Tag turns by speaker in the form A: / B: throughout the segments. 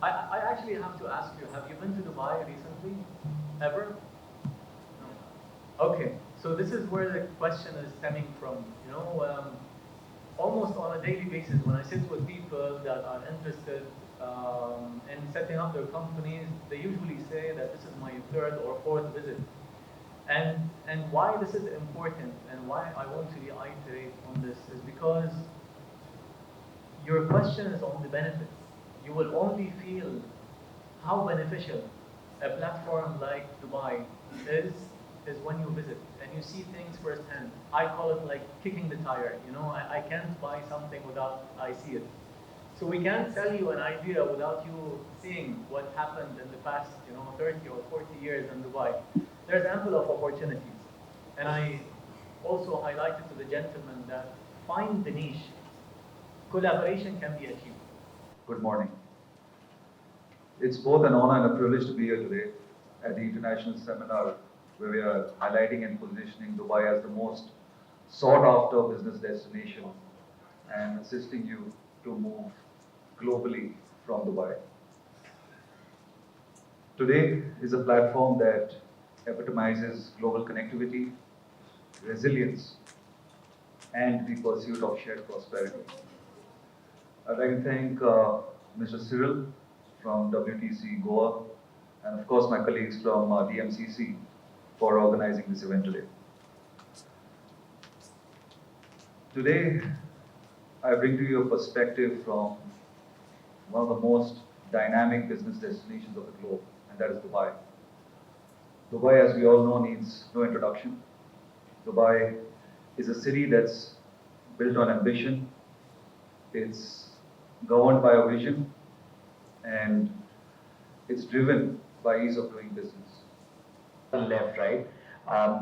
A: I actually have to ask you, have you been to Dubai recently? Ever? No. Okay, so this is where the question is stemming from. Almost on a daily basis, when I sit with people that are interested in setting up their companies, they usually say that this is my third or fourth visit. And why this is important and why I want to reiterate on this is because your question is on the benefits. You will only feel how beneficial a platform like Dubai is is when you visit and you see things firsthand. I call it like kicking the tire. I can't buy something without I see it. So we can't tell you an idea without you seeing what happened in the past, 30 or 40 years in Dubai. There's ample of opportunities. And I also highlighted to the gentleman that find the niche. Collaboration can be achieved.
B: Good morning. It's both an honor and a privilege to be here today at the international seminar where we are highlighting and positioning Dubai as the most sought after business destination and assisting you to move globally from Dubai. Today is a platform that epitomizes global connectivity, resilience, and the pursuit of shared prosperity. I'd like to thank Mr. Cyril from WTC Goa and of course my colleagues from DMCC for organizing this event today. Today, I bring to you a perspective from one of the most dynamic business destinations of the globe, and that is Dubai. Dubai, as we all know, needs no introduction. Dubai is a city that's built on ambition, it's governed by a vision, and it's driven by ease of doing business.
C: Left, right?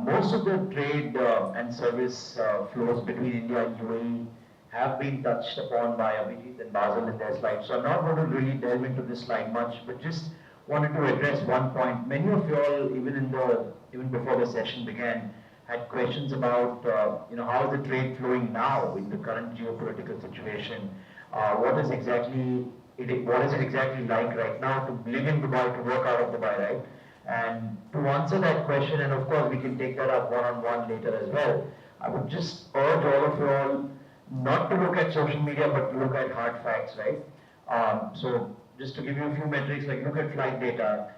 C: Most of the trade and service flows between India and UAE have been touched upon by Abhijit and Basil in their slides. So I'm not going to really delve into this slide much, but just wanted to address one point. Many of you all, even before the session began, had questions about how is the trade flowing now in the current geopolitical situation. What is it exactly like right now to live in Dubai, to work out of Dubai, right? And to answer that question, and of course we can take that up one-on-one later as well, I would just urge all of you all not to look at social media, but to look at hard facts, right? So just to give you a few metrics, like look at flight data,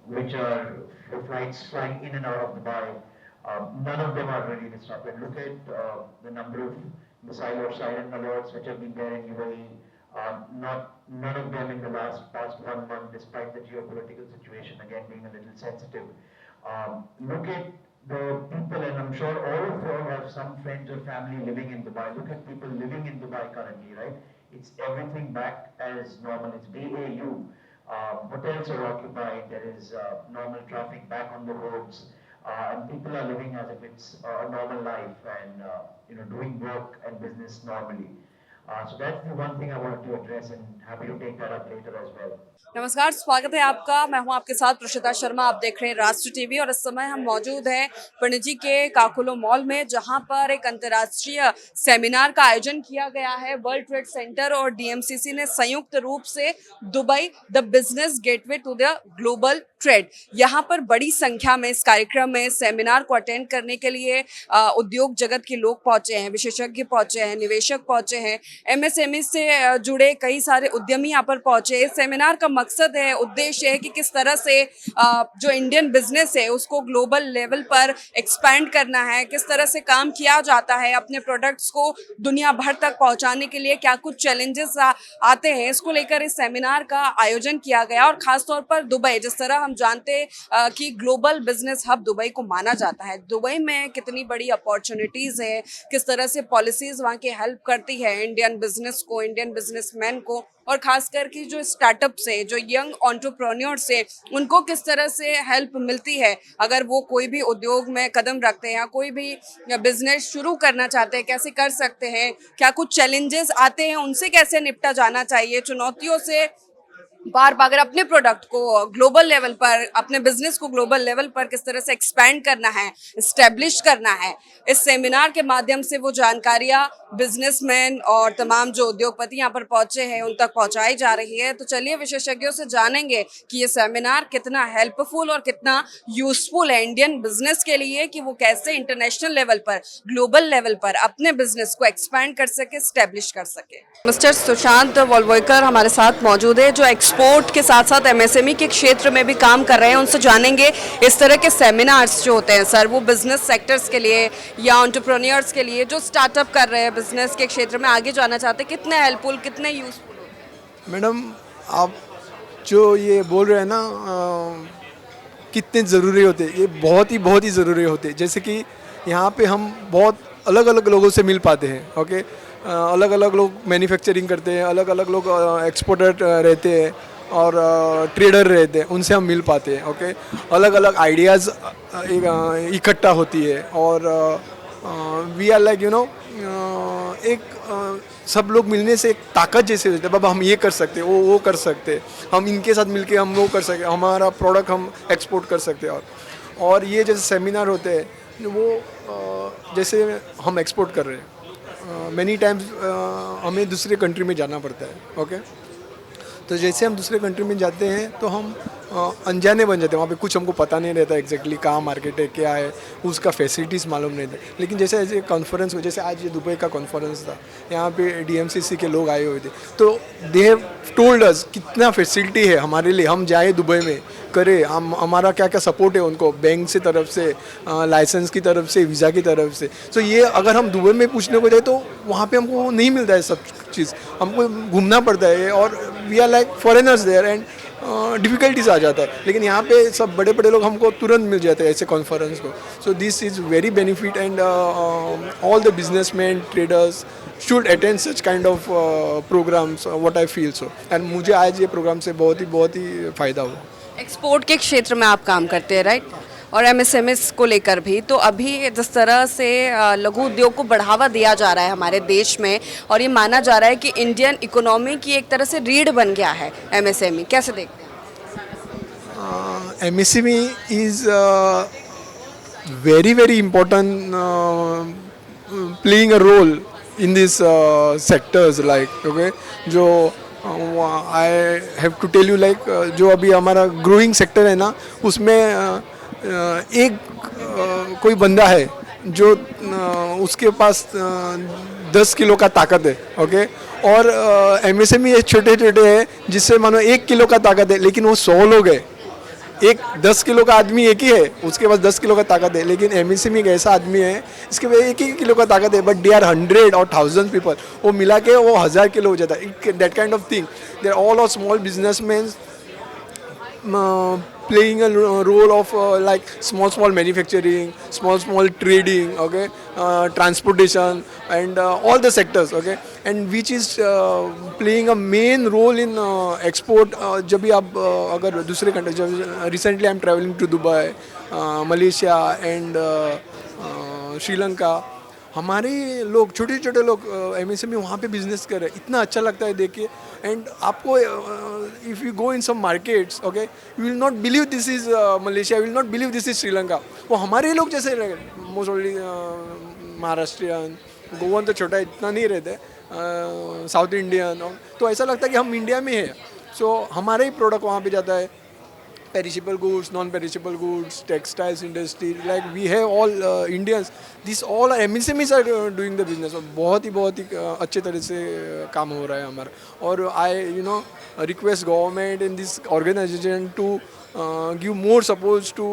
C: which are flights flying in and out of Dubai. None of them are really disrupted. Look at the number of missile or siren alerts which have been there in UAE. None of them in the past 1 month, despite the geopolitical situation again being a little sensitive. Look at the people, and I'm sure all of you have some friends or family living in Dubai. Look at people living in Dubai currently, right? It's everything back as normal. It's BAU. Hotels are occupied. There is normal traffic back on the roads, and people are living as if it's a normal life and doing work and business normally. So that's the one thing I wanted to address, and happy to take that up later as well.
D: नमस्कार, स्वागत है आपका। मैं हूं आपके साथ प्रशिता शर्मा। आप देख रहे हैं राष्ट्र टीवी और इस समय हम मौजूद हैं पणजी के काकुलो मॉल में, जहां पर एक अंतर्राष्ट्रीय सेमिनार का आयोजन किया गया है। वर्ल्ड ट्रेड सेंटर और डीएमसीसी ने संयुक्त रूप से Dubai the business gateway to the global trade, यहां पर बड़ी संख्या में इस कार्यक्रम में सेमिनार को अटेंड करने के लिए उद्योग जगत के लोग पहुंचे हैं, विशेषज्ञ पहुंचे हैं, निवेशक पहुंचे हैं, एमएसएमई से जुड़े कई सारे उद्यमी यहाँ पर पहुंचे। इस सेमिनार का मकसद है, उद्देश्य है कि किस तरह से जो इंडियन बिजनेस है उसको ग्लोबल लेवल पर एक्सपैंड करना है, किस तरह से काम किया जाता है, अपने प्रोडक्ट्स को दुनिया भर तक पहुंचाने के लिए क्या कुछ चैलेंजेस आते हैं, इसको लेकर इस सेमिनार का आयोजन किया गया। और खासतौर पर दुबई, जिस तरह हम जानते हैं कि ग्लोबल बिजनेस हब दुबई को माना जाता है, दुबई में कितनी बड़ी अपॉर्चुनिटीज है, किस तरह से पॉलिसीज वहाँ की हेल्प करती है इंडियन बिजनेस को, इंडियन बिजनेसमैन को, और खासकर की जो स्टार्टअप्स है, जो यंग एंटरप्रेन्योर्स है, उनको किस तरह से हेल्प मिलती है अगर वो कोई भी उद्योग में कदम रखते हैं या कोई भी बिजनेस शुरू करना चाहते हैं, कैसे कर सकते हैं, क्या कुछ चैलेंजेस आते हैं, उनसे कैसे निपटा जाना चाहिए, चुनौतियों से बार बार अगर अपने प्रोडक्ट को ग्लोबल लेवल पर, अपने बिजनेस को ग्लोबल लेवल पर किस तरह से एक्सपैंड करना है, इस्टेब्लिश करना है, इस सेमिनार के माध्यम से वो जानकारियां बिजनेसमैन और तमाम जो उद्योगपति यहाँ पर पहुंचे हैं उन तक पहुंचाई जा रही है। तो चलिए विशेषज्ञों से जानेंगे कि ये सेमिनार कितना हेल्पफुल और कितना यूजफुल है इंडियन बिजनेस के लिए, कि वो कैसे इंटरनेशनल लेवल पर, ग्लोबल लेवल पर अपने बिजनेस को एक्सपैंड कर सके, स्टेब्लिश कर सके। मिस्टर सुशांत वोलवोयकर हमारे साथ मौजूद है, जो एक्सपोर्ट के साथ साथ एमएसएमई के क्षेत्र में भी काम कर रहे हैं। उनसे जानेंगे इस तरह के सेमिनार्स जो होते हैं सर, वो बिजनेस सेक्टर्स के लिए या एंटरप्रेन्योर्स के लिए जो स्टार्टअप कर रहे हैं, बिजनेस के क्षेत्र में आगे जाना चाहते हैं, कितने हेल्पफुल, कितने यूजफुल होते हैं?
E: मैडम, आप जो ये बोल रहे हैं ना, कितने ज़रूरी होते हैं, ये बहुत ही ज़रूरी होते हैं। जैसे कि यहाँ पे हम बहुत अलग अलग लोगों से मिल पाते हैं। ओके, अलग अलग लोग मैन्युफैक्चरिंग करते हैं, अलग अलग लोग एक्सपोर्टर रहते हैं और ट्रेडर रहते हैं, उनसे हम मिल पाते हैं। ओके, अलग अलग आइडियाज़ इकट्ठा होती है और वी आर लाइक एक सब लोग मिलने से एक ताकत जैसे होती है। बाबा हम ये कर सकते हैं, वो कर सकते हैं, हम इनके साथ मिलके हम वो कर सकते हैं, हमारा प्रोडक्ट हम एक्सपोर्ट कर सकते हैं। और ये जैसे सेमिनार होते हैं वो जैसे हम एक्सपोर्ट कर रहे हैं, मैनी टाइम्स हमें दूसरे कंट्री में जाना पड़ता है। ओके, तो जैसे हम दूसरे कंट्री में जाते हैं तो हम अनजाने बन जाते हैं। वहाँ पे कुछ हमको पता नहीं रहता एग्जैक्टली कहाँ मार्केट है, क्या है, उसका फैसिलिटीज़ मालूम नहीं था। लेकिन जैसे ऐसे कॉन्फ्रेंस हो, जैसे आज ये दुबई का कॉन्फ्रेंस था, यहाँ पे डीएमसीसी के लोग आए हुए थे, तो दे हैव टोल्ड अस कितना फैसिलिटी है हमारे लिए, हम जाए दुबई में करें, हम हमारा क्या क्या सपोर्ट है उनको, बैंक से तरफ से, लाइसेंस की तरफ से, वीज़ा की तरफ से। तो ये अगर हम दुबई में पूछने को जाए तो वहाँ पे हमको नहीं मिलता है सब चीज़, हमको घूमना पड़ता है और we are like foreigners there and difficulties आ जाता है। लेकिन यहाँ पे सब बड़े बड़े लोग हमको तुरंत मिल जाते हैं ऐसे कॉन्फ्रेंस को। So this is very benefit and all the businessman, traders should attend such kind of programmes, what I feel so. And मुझे आज ये प्रोग्राम से बहुत ही फ़ायदा हुआ।
D: एक्सपोर्ट के क्षेत्र में आप काम करते हैं, राइट? और एमएसएमएस को लेकर भी, तो अभी जिस तरह से लघु उद्योग को बढ़ावा दिया जा रहा है हमारे देश में, और ये माना जा रहा है कि इंडियन इकोनॉमी की एक तरह से रीढ़ बन गया है एमएसएमई, कैसे देखते हैं?
E: MSME is very important, playing a role in these sectors, like okay, जो I have to tell you like जो अभी हमारा ग्रोइंग सेक्टर है ना, उसमें एक कोई बंदा है जो उसके पास 10 किलो का ताकत है। ओके, और एमएसएमई छोटे छोटे हैं जिससे मानो 1 किलो का ताकत है, लेकिन वो 100 लोग हैं। एक 10 किलो का आदमी एक ही है, उसके पास 10 किलो का ताकत है, लेकिन एमएसएमई एक ऐसा आदमी है इसके पास 1 किलो का ताकत है, बट दे आर 100 और 1000 पीपल, वो मिला के वो 1000 किलो हो जाता है। That kind of thing, they are all of small businessman playing a role of like small manufacturing, small trading, okay, transportation and all the sectors, okay, and which is playing a main role in export. जब भी आप अगर दूसरे country, जब recently I'm traveling to Dubai, Malaysia and Sri Lanka, हमारे लोग छोटे छोटे लोग एमएसएमई वहाँ पे बिजनेस कर रहे हैं, इतना अच्छा लगता है देख के। एंड आपको if you go in some markets, okay, you will not believe this is Malaysia, you will not believe this is Sri Lanka. वो हमारे लोग जैसे मोस्टली महाराष्ट्रियन, गोवन तो छोटा इतना नहीं रहते, साउथ इंडियन, तो ऐसा लगता है कि हम इंडिया में हैं। सो हमारे ही प्रोडक्ट वहाँ पे जाता है, perishable goods, non-perishable goods, textiles industry, like we have all Indians. These all MSMEs are doing the business. और बहुत ही अच्छे तरह से काम हो रहा है हमारा। और I request government and this organization to give more support to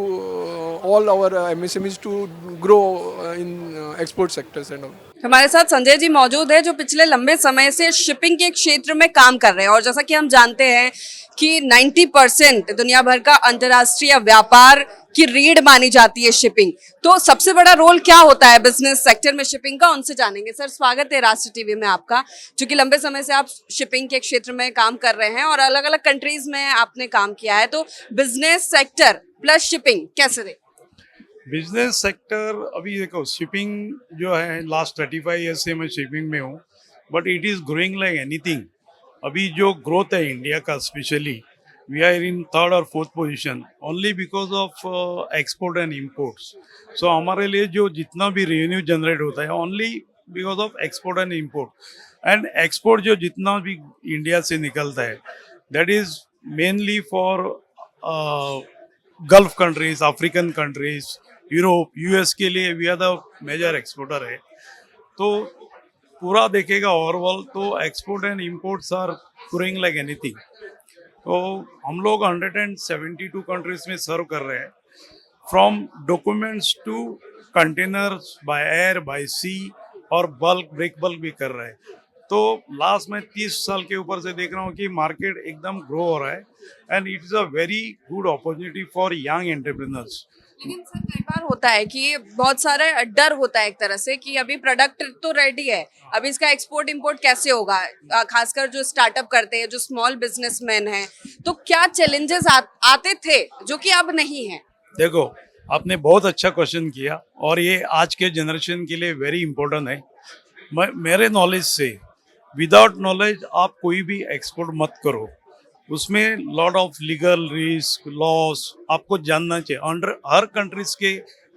E: all our MSMEs to grow in export sectors and all.
D: हमारे साथ संजय जी मौजूद है, जो पिछले लंबे समय से शिपिंग के क्षेत्र में काम कर रहे हैं। और जैसा कि हम जानते हैं कि 90% दुनिया भर का अंतर्राष्ट्रीय व्यापार की रीढ़ मानी जाती है शिपिंग। तो सबसे बड़ा रोल क्या होता है बिजनेस सेक्टर में शिपिंग का, उनसे जानेंगे। सर, स्वागत है राष्ट्र टीवी में आपका। चूंकि लंबे समय से आप शिपिंग के क्षेत्र में काम कर रहे हैं और अलग अलग कंट्रीज में आपने काम किया है, तो बिजनेस सेक्टर प्लस शिपिंग कैसे देखते हैं?
F: बिजनेस सेक्टर, अभी देखो शिपिंग जो है, लास्ट 35 ईयर्स से मैं शिपिंग में हूँ, but it is growing like anything. अभी जो ग्रोथ है इंडिया का specially we are in third और fourth position only because of export and imports. So हमारे लिए जो जितना भी रेवेन्यू जनरेट होता है only because of export and import. And export जो जितना भी इंडिया से निकलता है that is mainly for gulf countries, African countries, Europe, US के लिए we are the major exporter है. तो पूरा देखेगा ओवरऑल तो export and imports are growing like anything. तो हम लोग 172 कंट्रीज में सर्व कर रहे हैं from documents to containers by air by sea और बल्क ब्रेक बल्क भी कर रहे हैं. तो लास्ट में 30 साल के ऊपर से देख रहा हूँ कि मार्केट एकदम ग्रो हो रहा है and it is a very good opportunity for young entrepreneurs.
D: लेकिन सर कई बार होता है कि बहुत सारे डर होता है एक तरह से कि अभी प्रोडक्ट तो रेडी है, अभी इसका एक्सपोर्ट इंपोर्ट कैसे होगा, खासकर जो स्टार्टअप करते हैं, जो स्मॉल बिजनेसमैन हैं, तो क्या चैलेंजेस आते थे जो कि अब नहीं है?
F: देखो, आपने बहुत अच्छा क्वेश्चन किया और ये आज के जनरेशन के लिए वेरी इंपॉर्टेंट है. मेरे नॉलेज से विदाउट नॉलेज आप कोई भी एक्सपोर्ट मत करो. उसमें lot of legal risk, loss आपको जानना चाहिए. अंडर हर कंट्रीज के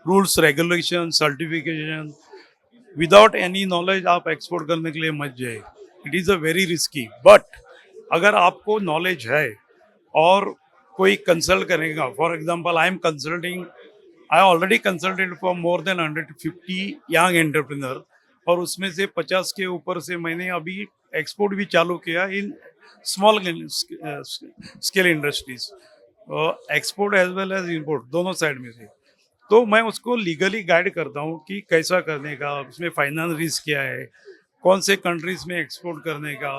F: rules, regulation, certification, without any knowledge आप एक्सपोर्ट करने के लिए मत जाए. It is a very risky. But अगर आपको नॉलेज है और कोई कंसल्ट करेगा, for example I am consulting, I already consulted for more than 150 young entrepreneur और उसमें से 50 के ऊपर से मैंने अभी एक्सपोर्ट भी चालू किया in small scale industries, export as well as import दोनों साइड में से. तो मैं उसको लीगली गाइड करता हूँ कि कैसा करने का, उसमें फाइनेंस रिस्क क्या है, कौन से कंट्रीज में एक्सपोर्ट करने का,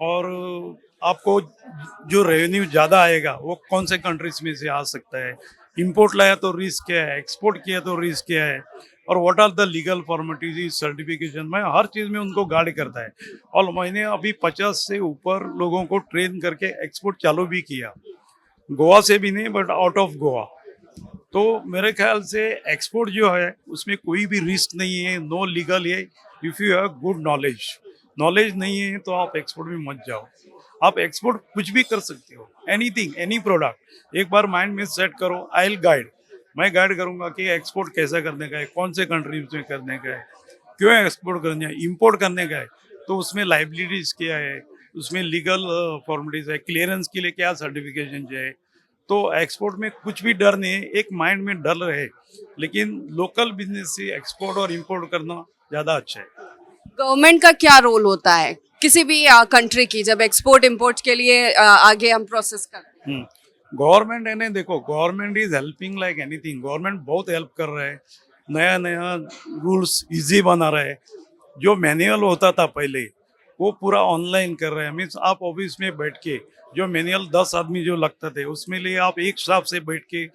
F: और आपको जो रेवेन्यू ज़्यादा आएगा वो कौन से कंट्रीज में से आ सकता है, इंपोर्ट लाया तो रिस्क क्या है, एक्सपोर्ट किया तो रिस्क क्या है, और what are the legal formalities, certification. मैं हर चीज़ में उनको गाइड करता है. और मैंने अभी 50 से ऊपर लोगों को ट्रेन करके एक्सपोर्ट चालू भी किया, गोवा से भी नहीं बट आउट ऑफ गोवा. तो मेरे ख्याल से एक्सपोर्ट जो है उसमें कोई भी रिस्क नहीं है, नो लीगल है. If you have good knowledge नहीं है तो आप एक्सपोर्ट में मत जाओ. आप एक्सपोर्ट कुछ भी कर सकते हो, एनीथिंग, एनी प्रोडक्ट. एक बार माइंड में सेट करो, आई विल गाइड. मैं गाइड करूंगा कि एक्सपोर्ट कैसा करने का है, कौन से कंट्रीज में करने का है, क्यों एक्सपोर्ट करने है, इंपोर्ट करने का है तो उसमें लाइबिलिटीज क्या है, उसमें लीगल फॉर्मेलिटीज है, क्लियरेंस के लिए क्या सर्टिफिकेशन चाहिए. तो एक्सपोर्ट में कुछ भी डर नहीं है, एक माइंड में डर रहे, लेकिन लोकल बिजनेस से एक्सपोर्ट और इंपोर्ट करना ज़्यादा अच्छा है.
D: गवर्नमेंट का क्या रोल होता है किसी भी कंट्री की जब एक्सपोर्ट इंपोर्ट के लिए आगे हम प्रोसेस करते हैं?
F: गवर्नमेंट है ना, देखो government is helping like anything. Government बहुत हेल्प कर रहा है, नया नया रूल्स इजी बना रहा है. जो मैनुअल होता था पहले वो पूरा ऑनलाइन कर रहे हैं. मीन्स आप ऑफिस में बैठ के जो मैनुअल 10 आदमी जो लगते थे उसमें लिए आप एक स्टाफ से बैठ के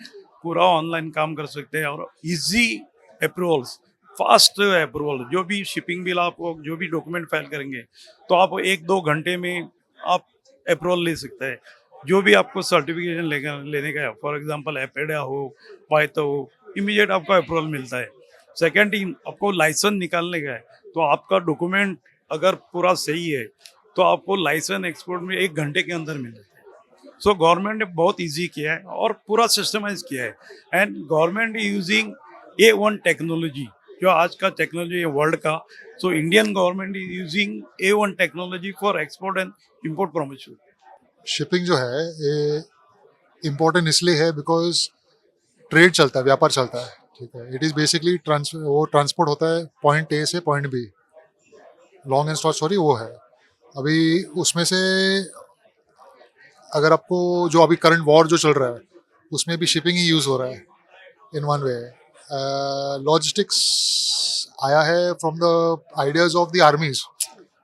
F: पूरा ऑनलाइन काम कर सकते हैं. और इजी अप्रूवल्स, फास्ट अप्रूवल, जो भी शिपिंग बिल आपको जो भी डॉक्यूमेंट फाइल करेंगे तो आप 1-2 घंटे में आप अप्रूवल ले सकते हैं. जो भी आपको सर्टिफिकेशन लेने का है, फॉर एग्जांपल एपेडा हो, पाइथो हो, इमीडिएट आपको अप्रूवल मिलता है. सेकेंड थिंग, आपको लाइसेंस निकालने का है तो आपका डॉक्यूमेंट अगर पूरा सही है तो आपको लाइसेंस एक्सपोर्ट में 1 घंटे के अंदर मिल जाता है. सो गवर्नमेंट ने बहुत इजी किया है और पूरा सिस्टमाइज किया है. And government is using A1 technology, जो आज का टेक्नोलॉजी है वर्ल्ड का. So Indian government is using A1 technology for export and import promotion.
G: Shipping जो है ये इम्पोर्टेंट इसलिए है बिकॉज ट्रेड चलता है, व्यापार चलता है. ठीक है, इट इज़ बेसिकली वो ट्रांसपोर्ट होता है पॉइंट ए से point B. Long and short story वो है. अभी उसमें से अगर आपको जो अभी करंट वॉर जो चल रहा है उसमें भी शिपिंग ही यूज़ हो रहा है इन वन वे. लॉजिस्टिक्स आया है from the ideas of the armies.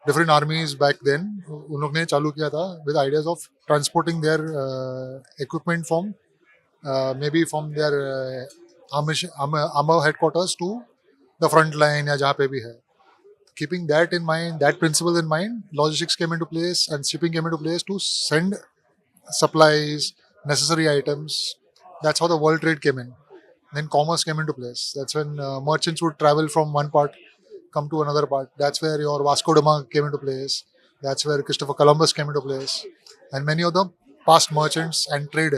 G: Different armies back then उन लोग ने चालू किया था with ideas of transporting their equipment from maybe from their armour headquarters to the front line या जहाँ पे भी है. Keeping that in mind, that principle in mind, logistics came into place and shipping came into place to send supplies, necessary items. That's how the world trade came in. Then commerce came into place. That's when merchants would travel from one part, come to another part. That's where your Vasco da Gama came into place. That's where Christopher Columbus came into place. And many of the past merchants and trade,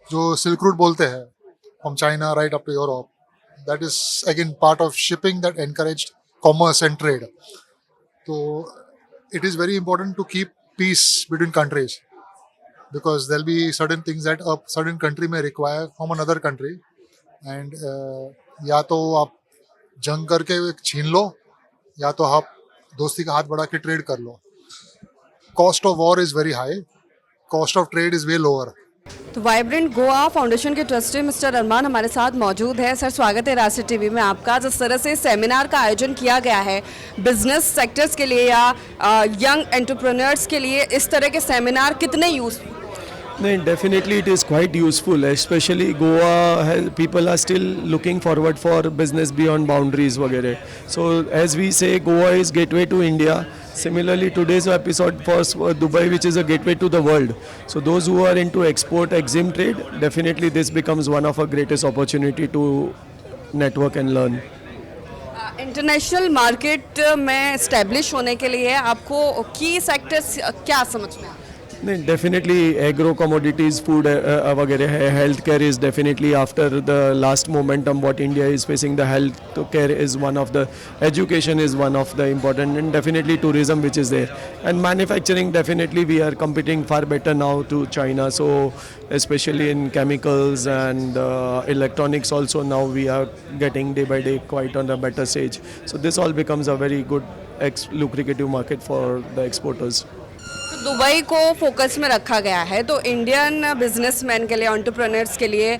G: जो Silk Route बोलते हैं, from China right up to Europe, that is again part of shipping that encouraged commerce and trade. So it is very important to keep peace between countries because there'll be certain things that a certain country may require from another country, and या तो आप जंग करके छीन लो या तो आप दोस्ती का हाथ बढ़ा के ट्रेड कर लो. Cost of war is very high. Cost of trade is way lower.
D: तो वाइब्रेंट गोवा फाउंडेशन के ट्रस्टी मिस्टर अरमान हमारे साथ मौजूद है। सर स्वागत है राष्ट्रीय टीवी में आपका। जिस तरह से सेमिनार का आयोजन किया गया है बिजनेस सेक्टर्स के लिए या यंग एंटरप्रेन्योर्स के लिए, इस तरह के सेमिनार कितने useful?
H: No, definitely it is quite useful, especially Goa has, people are still looking forward for business beyond boundaries वगैरह. So as we say, Goa is gateway to India. Similarly, today's episode for Dubai, which is a gateway to the world. So those who are into export, exim trade, definitely this becomes one of our greatest opportunity to network and learn.
D: International market में establish होने के लिए आपको की sectors क्या समझ में आते हैं?
H: नहीं, डेफिनेटली एग्रो कमोडिटीज़ फूड वगैरह है. Health care is definitely after the last momentum what India is facing, the health care is one of the, education is one of the important, and definitely tourism which is there, and manufacturing definitely we are competing far better now to China. So especially in chemicals and electronics also now we are getting day by day quite on a better stage. So this all becomes a very good lucrative market for the exporters.
D: Dubai को focus में रखा गया है, तो Indian businessman के लिए, entrepreneurs के लिए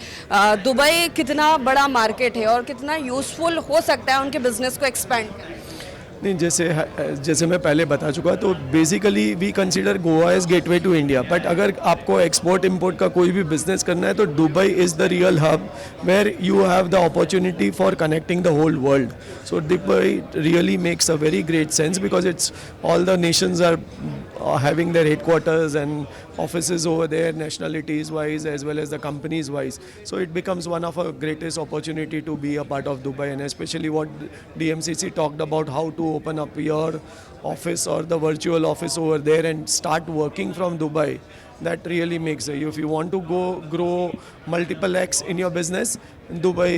D: दुबई कितना बड़ा मार्केट है और कितना यूज़फुल हो सकता है उनके बिजनेस को एक्सपेंड करने?
H: नहीं, जैसे मैं पहले बता चुका, तो basically we consider Goa as gateway to India. But अगर आपको एक्सपोर्ट इंपोर्ट का कोई भी बिजनेस करना है तो Dubai is the real hub where you have the opportunity for connecting the whole world. So Dubai really makes a very great sense because it's all the nations are having their headquarters and offices over there, nationalities wise as well as the companies wise. So it becomes one of our greatest opportunity to be a part of Dubai, and especially what DMCC talked about, how to open up your office or the virtual office over there and start working from Dubai. That really makes it. If you want to go grow multiple X in your business, Dubai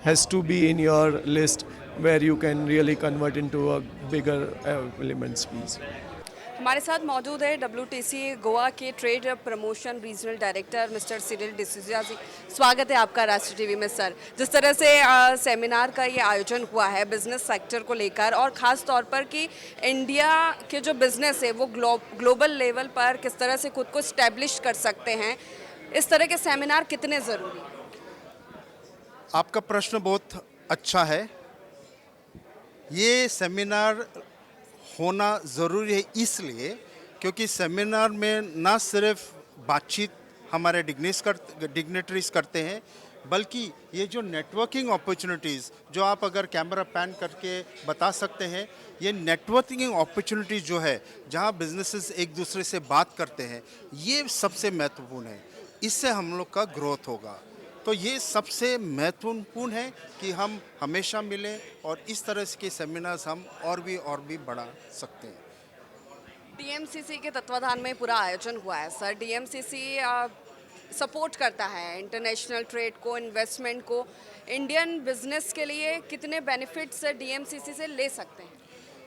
H: has to be in your list where you can really convert into a bigger elements piece.
D: हमारे साथ मौजूद है WTC Goa के trade promotion regional director mister Cyril D'Souza ji. स्वागत है आपका राष्ट्रीय TV में। सर, जिस तरह से सेमिनार का ये आयोजन हुआ है बिजनेस सेक्टर को लेकर, और ख़ास तौर पर कि इंडिया के जो बिजनेस है वो ग्लोबल लेवल पर किस तरह से खुद को इस्टेब्लिश कर सकते हैं, इस तरह के सेमिनार कितने ज़रूरी हैं?
I: आपका प्रश्न बहुत अच्छा है। ये सेमिनार होना ज़रूरी है इसलिए क्योंकि सेमिनार में ना सिर्फ बातचीत हमारे डिग्नेटरीज करते हैं, बल्कि ये जो नेटवर्किंग अपॉर्चुनिटीज़ जो आप अगर कैमरा पैन करके बता सकते हैं, ये नेटवर्किंग अपॉर्चुनिटीज़ जो है जहाँ बिजनेसेस एक दूसरे से बात करते हैं, ये सबसे महत्वपूर्ण है। इससे हम लोग का ग्रोथ होगा। तो ये सबसे महत्वपूर्ण है कि हम हमेशा मिलें और इस तरह के सेमिनार्स हम और भी बढ़ा सकते हैं।
D: DMCC के तत्वाधान में पूरा आयोजन हुआ है। सर, DMCC सपोर्ट करता है इंटरनेशनल ट्रेड को, इन्वेस्टमेंट को। इंडियन बिजनेस के लिए कितने बेनिफिट्स DMCC से ले सकते हैं?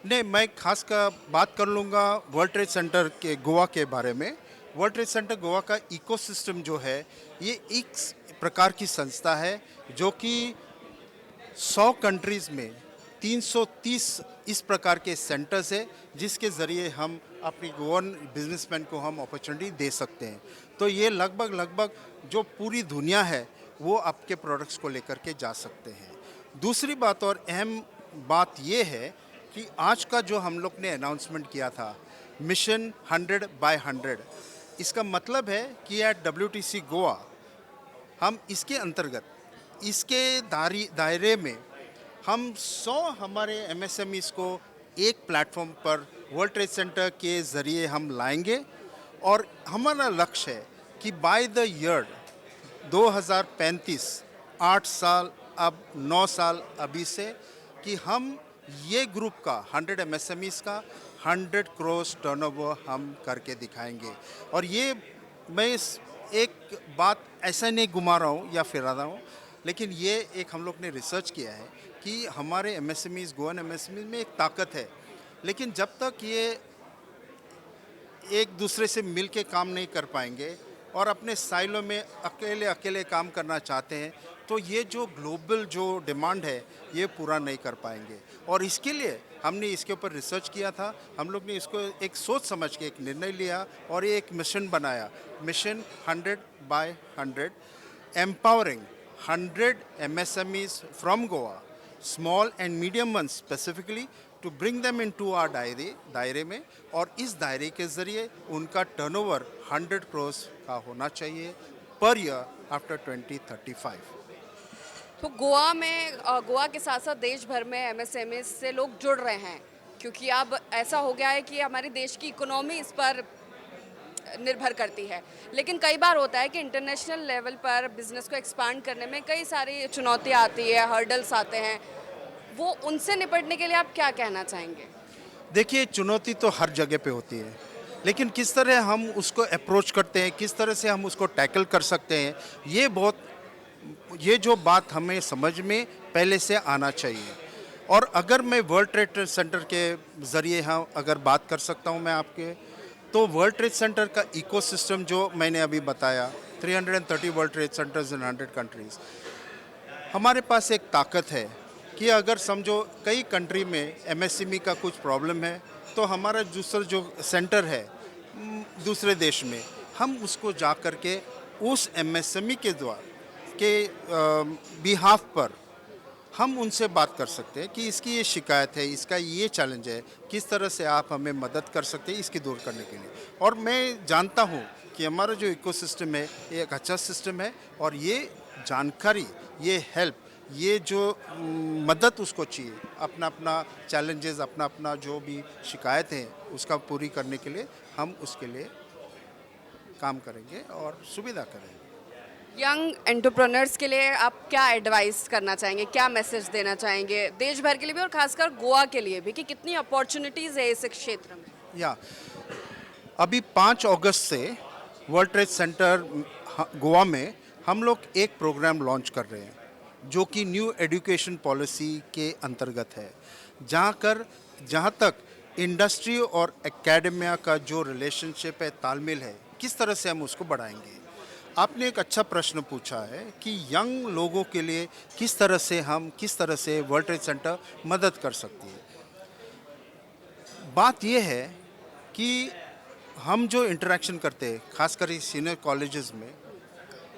I: नहीं, मैं खास का बात कर लूँगा वर्ल्ड ट्रेड सेंटर के गोवा के बारे में। वर्ल्ड ट्रेड सेंटर गोवा का इकोसिस्टम जो है, ये एक प्रकार की संस्था है जो कि 100 कंट्रीज़ में 330 इस प्रकार के सेंटर्स है जिसके ज़रिए हम अपनी गोवन बिजनेसमैन को हम अपॉर्चुनिटी दे सकते हैं। तो ये लगभग जो पूरी दुनिया है वो आपके प्रोडक्ट्स को लेकर के जा सकते हैं। दूसरी बात और अहम बात ये है कि आज का जो हम लोग ने अनाउंसमेंट किया था मिशन 100 by 100, इसका मतलब है कि एट WTC गोवा हम इसके अंतर्गत इसके दायरे में हम 100 हमारे MSMEs को एक प्लेटफॉर्म पर वर्ल्ड ट्रेड सेंटर के ज़रिए हम लाएंगे, और हमारा लक्ष्य है कि बाय द ईयर 2035, 8 साल अब 9 साल अभी से, कि हम ये ग्रुप का 100 MSMEs का 100 करोड़ टर्नओवर हम करके दिखाएंगे। और ये मैं एक बात ऐसा नहीं घुमा रहा हूँ या फिरा रहा हूँ, लेकिन ये एक हम लोग ने रिसर्च किया है कि हमारे एमएसएमईज, गोवन एमएसएमईज में एक ताकत है, लेकिन जब तक ये एक दूसरे से मिल के काम नहीं कर पाएंगे और अपने साइलों में अकेले अकेले काम करना चाहते हैं, तो ये जो ग्लोबल जो डिमांड है ये पूरा नहीं कर पाएंगे। और इसके लिए हमने इसके ऊपर रिसर्च किया था। हम लोग ने इसको एक सोच समझ के एक निर्णय लिया और ये एक मिशन बनाया, mission 100 by 100, empowering 100 MSMEs from Goa, small and medium ones specifically, to bring them into our दायरे में। और इस दायरे के ज़रिए उनका टर्नओवर 100 करोड़ का होना चाहिए पर ईयर आफ्टर 2035।
D: तो गोवा में गोवा के साथ साथ देश भर में एमएसएमई से लोग जुड़ रहे हैं, क्योंकि अब ऐसा हो गया है कि हमारे देश की इकोनॉमी इस पर निर्भर करती है। लेकिन कई बार होता है कि इंटरनेशनल लेवल पर बिजनेस को एक्सपांड करने में कई सारी चुनौतियाँ आती है, हर्डल्स आते हैं, वो उनसे निपटने के लिए आप क्या कहना चाहेंगे?
I: देखिए, चुनौती तो हर जगह पे होती है, लेकिन किस तरह हम उसको अप्रोच करते हैं, किस तरह से हम उसको टैकल कर सकते हैं, ये जो बात हमें समझ में पहले से आना चाहिए। और अगर मैं वर्ल्ड ट्रेड सेंटर के ज़रिए अगर बात कर सकता हूँ मैं आपके, तो वर्ल्ड ट्रेड सेंटर का इकोसिस्टम जो मैंने अभी बताया, 330 वर्ल्ड ट्रेड सेंटर्स इन 100 कंट्रीज़, हमारे पास एक ताकत है कि अगर समझो कई कंट्री में एमएसएमई का कुछ प्रॉब्लम है, तो हमारा दूसरा जो सेंटर है दूसरे देश में, हम उसको जा कर के उस एमएसएमई के बिहाफ पर हम उनसे बात कर सकते हैं कि इसकी ये शिकायत है, इसका ये चैलेंज है, किस तरह से आप हमें मदद कर सकते हैं इसकी दूर करने के लिए। और मैं जानता हूँ कि हमारा जो इकोसिस्टम है ये एक अच्छा सिस्टम है, और ये जानकारी, ये हेल्प, ये जो मदद उसको चाहिए, अपना अपना चैलेंजेस, अपना अपना जो भी शिकायत है उसका पूरी करने के लिए हम उसके लिए काम करेंगे और सुविधा करेंगे।
D: यंग एंटरप्रेन्योर्स के लिए आप क्या एडवाइस करना चाहेंगे, क्या मैसेज देना चाहेंगे देश भर के लिए भी और खासकर गोवा के लिए भी, कि कितनी अपॉर्चुनिटीज़ है इस क्षेत्र में?
I: या अभी 5 अगस्त से वर्ल्ड ट्रेड सेंटर गोवा में हम लोग एक प्रोग्राम लॉन्च कर रहे हैं जो कि न्यू एजुकेशन पॉलिसी के अंतर्गत है, जहाँ तक इंडस्ट्री और एकेडमिया का जो रिलेशनशिप है, तालमेल है, किस तरह से हम उसको बढ़ाएंगे। आपने एक अच्छा प्रश्न पूछा है कि यंग लोगों के लिए किस तरह से वर्ल्ड ट्रेड सेंटर मदद कर सकती है। बात यह है कि हम जो इंटरेक्शन करते हैं, खासकर सीनियर कॉलेजेस में,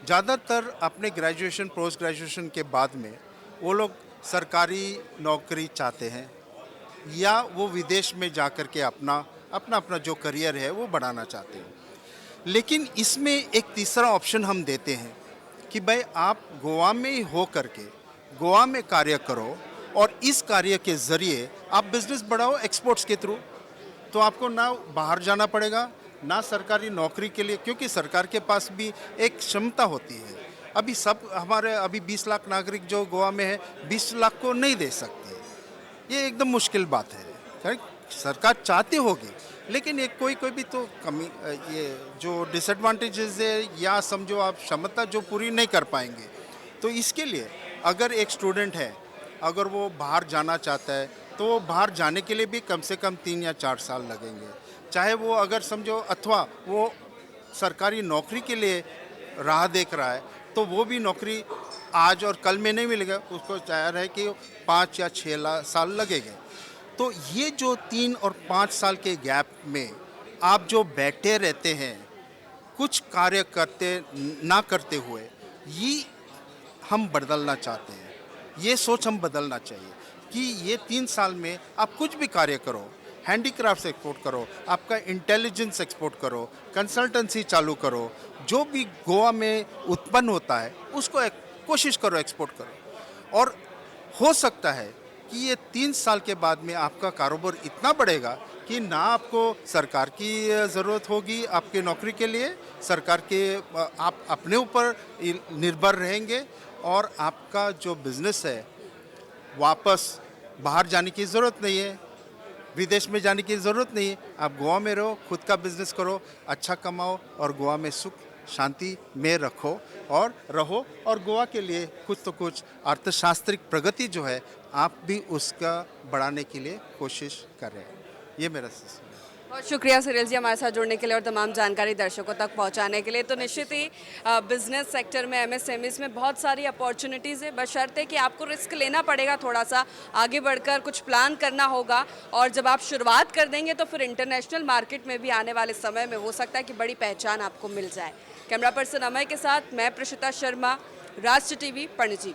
I: ज़्यादातर अपने ग्रेजुएशन, पोस्ट ग्रेजुएशन के बाद में वो लोग सरकारी नौकरी चाहते हैं या वो विदेश में जा कर के अपना जो करियर है वो बढ़ाना चाहते हैं। लेकिन इसमें एक तीसरा ऑप्शन हम देते हैं कि भाई आप गोवा में ही हो करके गोवा में कार्य करो, और इस कार्य के ज़रिए आप बिज़नेस बढ़ाओ एक्सपोर्ट्स के थ्रू। तो आपको ना बाहर जाना पड़ेगा, ना सरकारी नौकरी के लिए, क्योंकि सरकार के पास भी एक क्षमता होती है। अभी हमारे 20 लाख नागरिक जो गोवा में है, 20 लाख को नहीं दे सकते। ये एकदम मुश्किल बात है। सरकार चाहती होगी, लेकिन एक कोई भी तो कमी, ये जो डिसएडवांटेजेस है या समझो आप क्षमता जो पूरी नहीं कर पाएंगे। तो इसके लिए अगर एक स्टूडेंट है, अगर वो बाहर जाना चाहता है, तो वो बाहर जाने के लिए भी कम से कम 3 या 4 साल लगेंगे। चाहे वो अगर समझो, अथवा वो सरकारी नौकरी के लिए राह देख रहा है, तो वो भी नौकरी आज और कल में नहीं मिलेगा, उसको तैयार है कि 5 या 6 साल लगेंगे। तो ये जो 3 और 5 साल के गैप में आप जो बैठे रहते हैं कुछ कार्य करते हुए, ये हम बदलना चाहते हैं। ये सोच हम बदलना चाहिए कि ये 3 साल में आप कुछ भी कार्य करो, हैंडीक्राफ्ट एक्सपोर्ट करो, आपका इंटेलिजेंस एक्सपोर्ट करो, कंसल्टेंसी चालू करो, जो भी गोवा में उत्पन्न होता है उसको कोशिश करो, एक्सपोर्ट करो। और हो सकता है कि ये 3 साल के बाद में आपका कारोबार इतना बढ़ेगा कि ना आपको सरकार की ज़रूरत होगी आपके नौकरी के लिए, आप अपने ऊपर निर्भर रहेंगे, और आपका जो बिज़नेस है वापस बाहर जाने की ज़रूरत नहीं है। विदेश में जाने की ज़रूरत नहीं है, आप गोवा में रहो, खुद का बिजनेस करो, अच्छा कमाओ और गोवा में सुख शांति में रखो और रहो, और गोवा के लिए कुछ तो कुछ अर्थशास्त्रिक प्रगति जो है आप भी उसका बढ़ाने के लिए कोशिश कर रहे हैं। ये मेरा सिस्टम है।
D: बहुत शुक्रिया सुनील जी हमारे साथ जुड़ने के लिए और तमाम जानकारी दर्शकों तक पहुंचाने के लिए। तो निश्चित ही बिजनेस सेक्टर में एमएसएमईज में बहुत सारी अपॉर्चुनिटीज़ है, बशर्ते कि आपको रिस्क लेना पड़ेगा, थोड़ा सा आगे बढ़कर कुछ प्लान करना होगा, और जब आप शुरुआत कर देंगे तो फिर इंटरनेशनल मार्केट में भी आने वाले समय में हो सकता है कि बड़ी पहचान आपको मिल जाए। कैमरा पर्सन अमय के साथ मैं प्रशिता शर्मा, राष्ट्र टीवी, पणजी।